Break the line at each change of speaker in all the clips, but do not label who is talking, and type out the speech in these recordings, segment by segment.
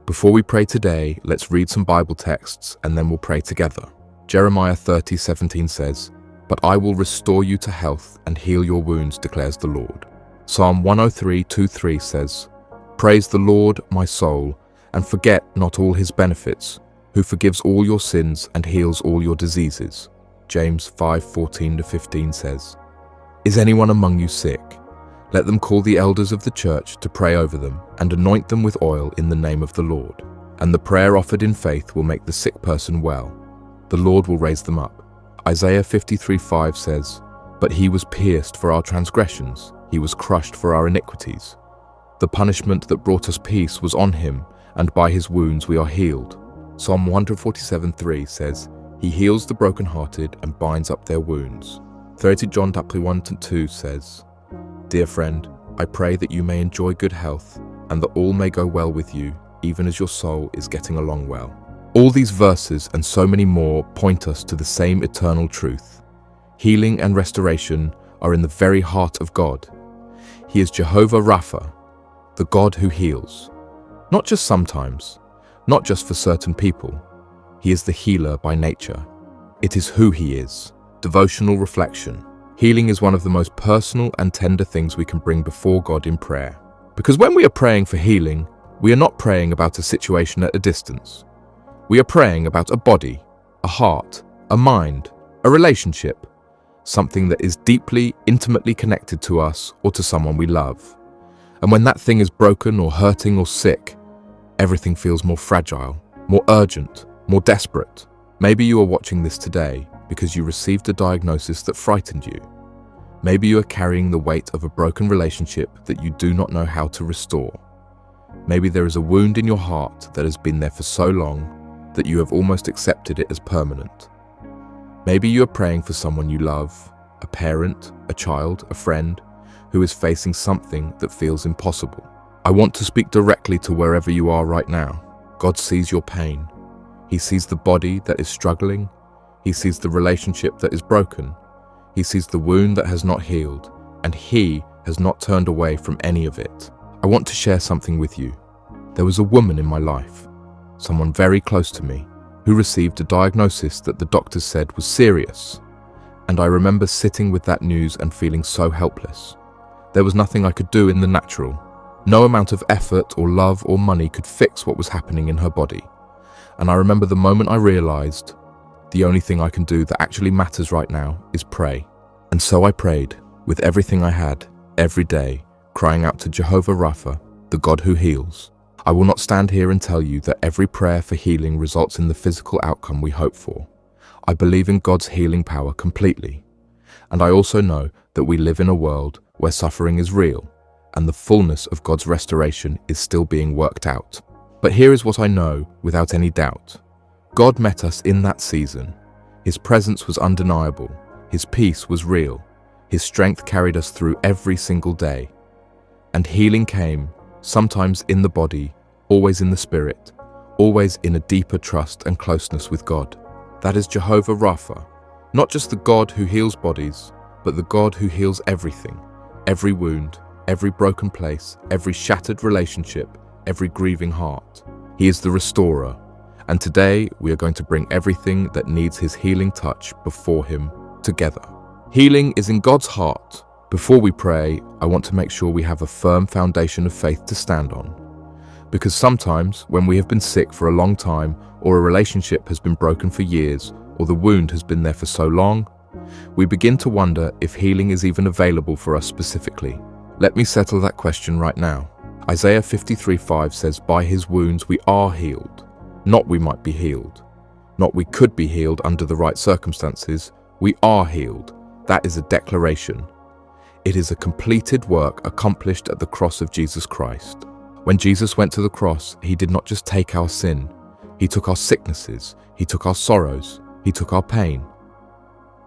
Before we pray today, let's read some Bible texts and then we'll pray together. Jeremiah 30:17 says, "But I will restore you to health and heal your wounds, declares the Lord." Psalm 103:2-3 says, "Praise the Lord, my soul, and forget not all his benefits, who forgives all your sins and heals all your diseases." James 5:14-15 says, "Is anyone among you sick? Let them call the elders of the church to pray over them and anoint them with oil in the name of the Lord. And the prayer offered in faith will make the sick person well. The Lord will raise them up." Isaiah 53:5 says, "But he was pierced for our transgressions, he was crushed for our iniquities. The punishment that brought us peace was on him, and by his wounds we are healed." Psalm 147:3 says, "He heals the brokenhearted and binds up their wounds." 30 John 1-2 says, "Dear friend, I pray that you may enjoy good health and that all may go well with you, even as your soul is getting along well." All these verses and so many more point us to the same eternal truth. Healing and restoration are in the very heart of God. He is Jehovah Rapha, the God who heals. Not just sometimes, not just for certain people. He is the healer by nature. It is who he is. Devotional reflection. Healing is one of the most personal and tender things we can bring before God in prayer. Because when we are praying for healing, we are not praying about a situation at a distance. We are praying about a body, a heart, a mind, a relationship, something that is deeply, intimately connected to us or to someone we love. And when that thing is broken or hurting or sick, everything feels more fragile, more urgent, more desperate. Maybe you are watching this today because you received a diagnosis that frightened you. Maybe you are carrying the weight of a broken relationship that you do not know how to restore. Maybe there is a wound in your heart that has been there for so long that you have almost accepted it as permanent. Maybe you are praying for someone you love, a parent, a child, a friend, who is facing something that feels impossible. I want to speak directly to wherever you are right now. God sees your pain. He sees the body that is struggling. He sees the relationship that is broken. He sees the wound that has not healed, and he has not turned away from any of it. I want to share something with you. There was a woman in my life, someone very close to me, who received a diagnosis that the doctors said was serious. And I remember sitting with that news and feeling so helpless. There was nothing I could do in the natural. No amount of effort or love or money could fix what was happening in her body. And I remember the moment I realized, the only thing I can do that actually matters right now is pray. And so I prayed, with everything I had, every day, crying out to Jehovah Rapha, the God who heals. I will not stand here and tell you that every prayer for healing results in the physical outcome we hope for. I believe in God's healing power completely. And I also know that we live in a world where suffering is real, and the fullness of God's restoration is still being worked out. But here is what I know without any doubt. God met us in that season. His presence was undeniable. His peace was real. His strength carried us through every single day. And healing came, sometimes in the body, always in the spirit, always in a deeper trust and closeness with God. That is Jehovah Rapha, not just the God who heals bodies, but the God who heals everything, every wound, every broken place, every shattered relationship, every grieving heart. He is the restorer. And today we are going to bring everything that needs his healing touch before him together. Healing is in God's heart. Before we pray, I want to make sure we have a firm foundation of faith to stand on. Because sometimes when we have been sick for a long time, or a relationship has been broken for years, or the wound has been there for so long, we begin to wonder if healing is even available for us specifically. Let me settle that question right now. Isaiah 53:5 says, "By his wounds we are healed." Not we might be healed. Not we could be healed under the right circumstances. We are healed. That is a declaration. It is a completed work accomplished at the cross of Jesus Christ. When Jesus went to the cross, he did not just take our sin. He took our sicknesses. He took our sorrows. He took our pain.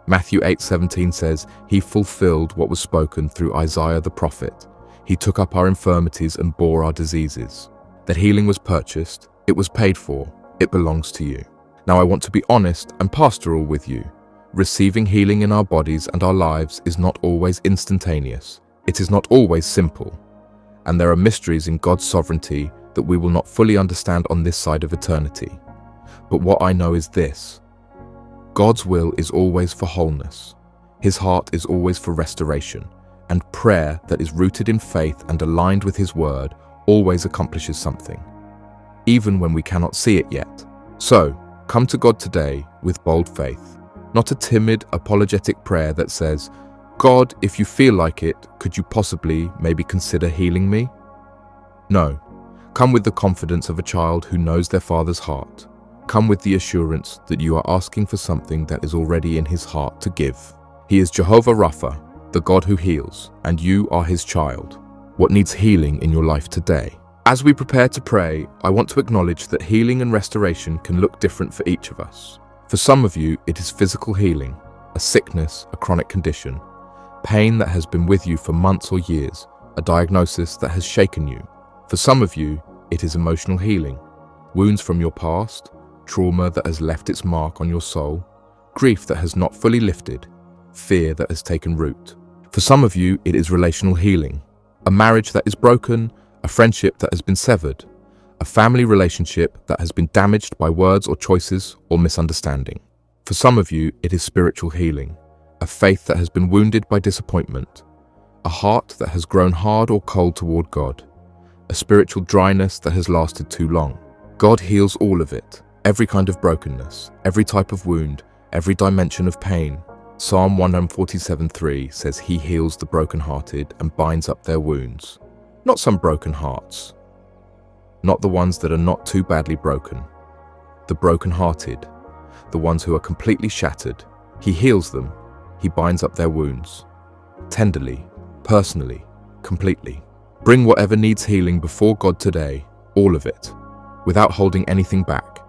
Matthew 8:17 says, "He fulfilled what was spoken through Isaiah the prophet. He took up our infirmities and bore our diseases." That healing was purchased. It was paid for. It belongs to you. Now I want to be honest and pastoral with you. Receiving healing in our bodies and our lives is not always instantaneous. It is not always simple. And there are mysteries in God's sovereignty that we will not fully understand on this side of eternity. But what I know is this: God's will is always for wholeness. His heart is always for restoration, and prayer that is rooted in faith and aligned with His word always accomplishes something, even when we cannot see it yet. So, come to God today with bold faith, not a timid, apologetic prayer that says, "God, if you feel like it, could you possibly maybe consider healing me?" No, come with the confidence of a child who knows their Father's heart. Come with the assurance that you are asking for something that is already in His heart to give. He is Jehovah Rapha, the God who heals, and you are His child. What needs healing in your life today? As we prepare to pray, I want to acknowledge that healing and restoration can look different for each of us. For some of you, it is physical healing, a sickness, a chronic condition, pain that has been with you for months or years, a diagnosis that has shaken you. For some of you, it is emotional healing, wounds from your past, trauma that has left its mark on your soul, grief that has not fully lifted, fear that has taken root. For some of you, it is relational healing, a marriage that is broken, a friendship that has been severed, a family relationship that has been damaged by words or choices or misunderstanding. For some of you, it is spiritual healing, a faith that has been wounded by disappointment, a heart that has grown hard or cold toward God, a spiritual dryness that has lasted too long. God heals all of it, every kind of brokenness, every type of wound, every dimension of pain. Psalm 147:3 says He heals the brokenhearted and binds up their wounds. Not some broken hearts, not the ones that are not too badly broken, the brokenhearted, the ones who are completely shattered. He heals them, He binds up their wounds, tenderly, personally, completely. Bring whatever needs healing before God today, all of it, without holding anything back.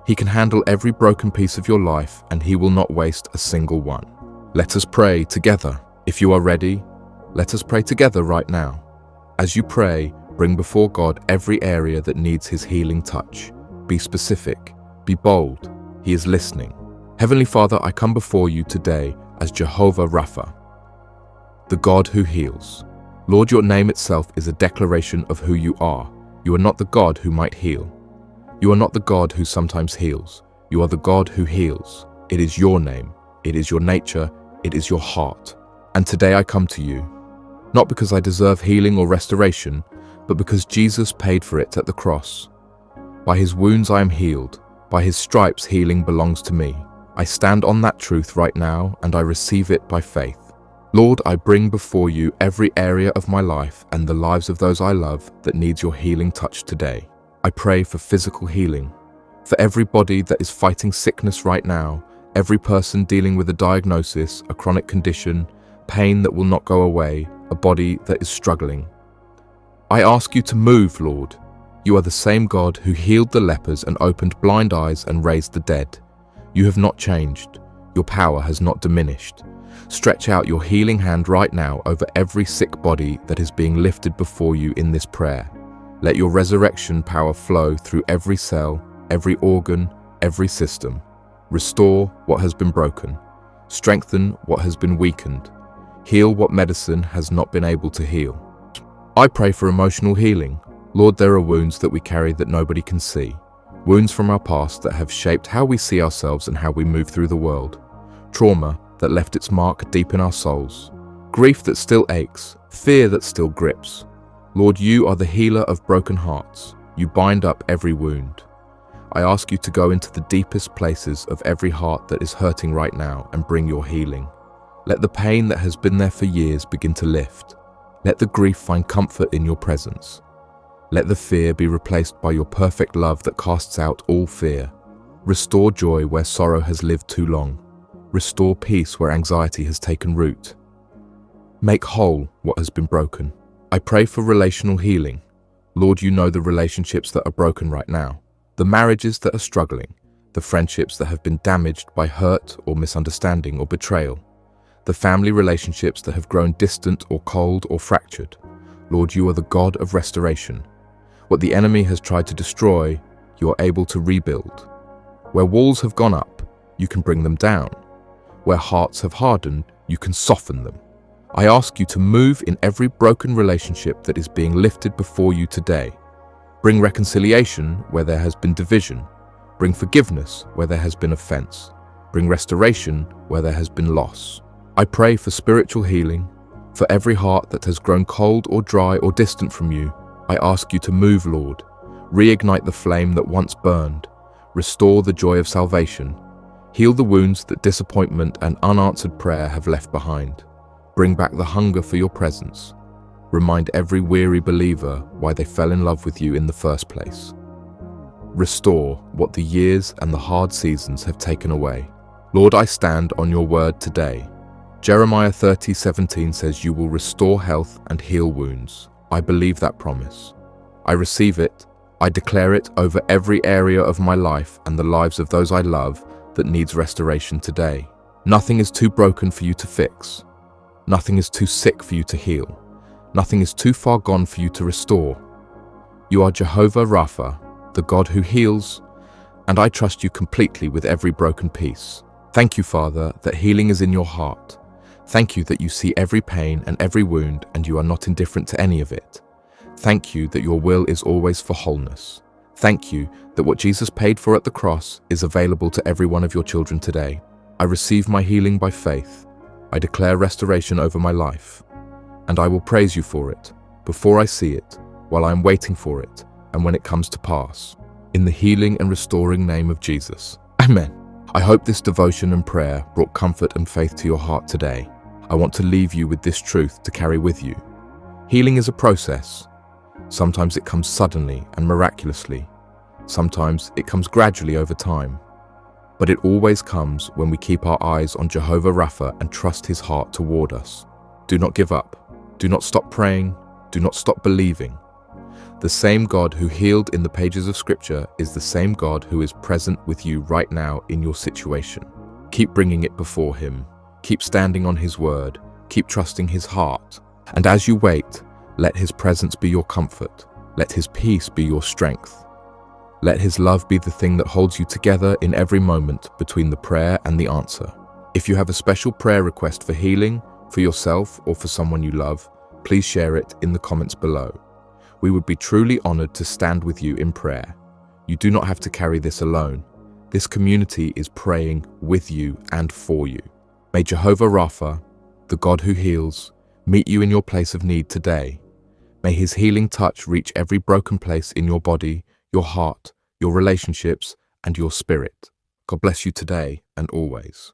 He can handle every broken piece of your life, and He will not waste a single one. Let us pray together. If you are ready, let us pray together right now. As you pray, bring before God every area that needs His healing touch. Be specific, be bold. He is listening. Heavenly Father, I come before you today as Jehovah Rapha, the God who heals. Lord, your name itself is a declaration of who you are. You are not the God who might heal. You are not the God who sometimes heals. You are the God who heals. It is your name. It is your nature. It is your heart. And today I come to you, not because I deserve healing or restoration, but because Jesus paid for it at the cross. By His wounds I am healed. By His stripes healing belongs to me. I stand on that truth right now, and I receive it by faith. Lord, I bring before you every area of my life and the lives of those I love that needs your healing touch today. I pray for physical healing, for every body that is fighting sickness right now, every person dealing with a diagnosis, a chronic condition, pain that will not go away, a body that is struggling. I ask you to move, Lord. You are the same God who healed the lepers and opened blind eyes and raised the dead. You have not changed. Your power has not diminished. Stretch out your healing hand right now over every sick body that is being lifted before you in this prayer. Let your resurrection power flow through every cell, every organ, every system. Restore what has been broken. Strengthen what has been weakened. Heal what medicine has not been able to heal. I pray for emotional healing. Lord, there are wounds that we carry that nobody can see. Wounds from our past that have shaped how we see ourselves and how we move through the world. Trauma that left its mark deep in our souls. Grief that still aches. Fear that still grips. Lord, you are the healer of broken hearts. You bind up every wound. I ask you to go into the deepest places of every heart that is hurting right now and bring your healing. Let the pain that has been there for years begin to lift. Let the grief find comfort in your presence. Let the fear be replaced by your perfect love that casts out all fear. Restore joy where sorrow has lived too long. Restore peace where anxiety has taken root. Make whole what has been broken. I pray for relational healing. Lord, you know the relationships that are broken right now, the marriages that are struggling, the friendships that have been damaged by hurt or misunderstanding or betrayal, the family relationships that have grown distant or cold or fractured. Lord, you are the God of restoration. What the enemy has tried to destroy, you are able to rebuild. Where walls have gone up, you can bring them down. Where hearts have hardened, you can soften them. I ask you to move in every broken relationship that is being lifted before you today. Bring reconciliation where there has been division. Bring forgiveness where there has been offense. Bring restoration where there has been loss. I pray for spiritual healing. For every heart that has grown cold or dry or distant from you, I ask you to move, Lord. Reignite the flame that once burned. Restore the joy of salvation. Heal the wounds that disappointment and unanswered prayer have left behind. Bring back the hunger for your presence. Remind every weary believer why they fell in love with you in the first place. Restore what the years and the hard seasons have taken away. Lord, I stand on your word today. Jeremiah 30:17 says you will restore health and heal wounds. I believe that promise. I receive it. I declare it over every area of my life and the lives of those I love that needs restoration today. Nothing is too broken for you to fix. Nothing is too sick for you to heal. Nothing is too far gone for you to restore. You are Jehovah Rapha, the God who heals, and I trust you completely with every broken piece. Thank you, Father, that healing is in your heart. Thank you that you see every pain and every wound and you are not indifferent to any of it. Thank you that your will is always for wholeness. Thank you that what Jesus paid for at the cross is available to every one of your children today. I receive my healing by faith. I declare restoration over my life. And I will praise you for it, before I see it, while I am waiting for it, and when it comes to pass. In the healing and restoring name of Jesus. Amen. I hope this devotion and prayer brought comfort and faith to your heart today. I want to leave you with this truth to carry with you. Healing is a process. Sometimes it comes suddenly and miraculously. Sometimes it comes gradually over time. But it always comes when we keep our eyes on Jehovah Rapha and trust his heart toward us. Do not give up. Do not stop praying. Do not stop believing. The same God who healed in the pages of Scripture is the same God who is present with you right now in your situation. Keep bringing it before him. Keep standing on his word. Keep trusting his heart. And as you wait, let his presence be your comfort. Let his peace be your strength. Let his love be the thing that holds you together in every moment between the prayer and the answer. If you have a special prayer request for healing, for yourself or for someone you love, please share it in the comments below. We would be truly honored to stand with you in prayer. You do not have to carry this alone. This community is praying with you and for you. May Jehovah Rapha, the God who heals, meet you in your place of need today. May his healing touch reach every broken place in your body, your heart, your relationships, and your spirit. God bless you today and always.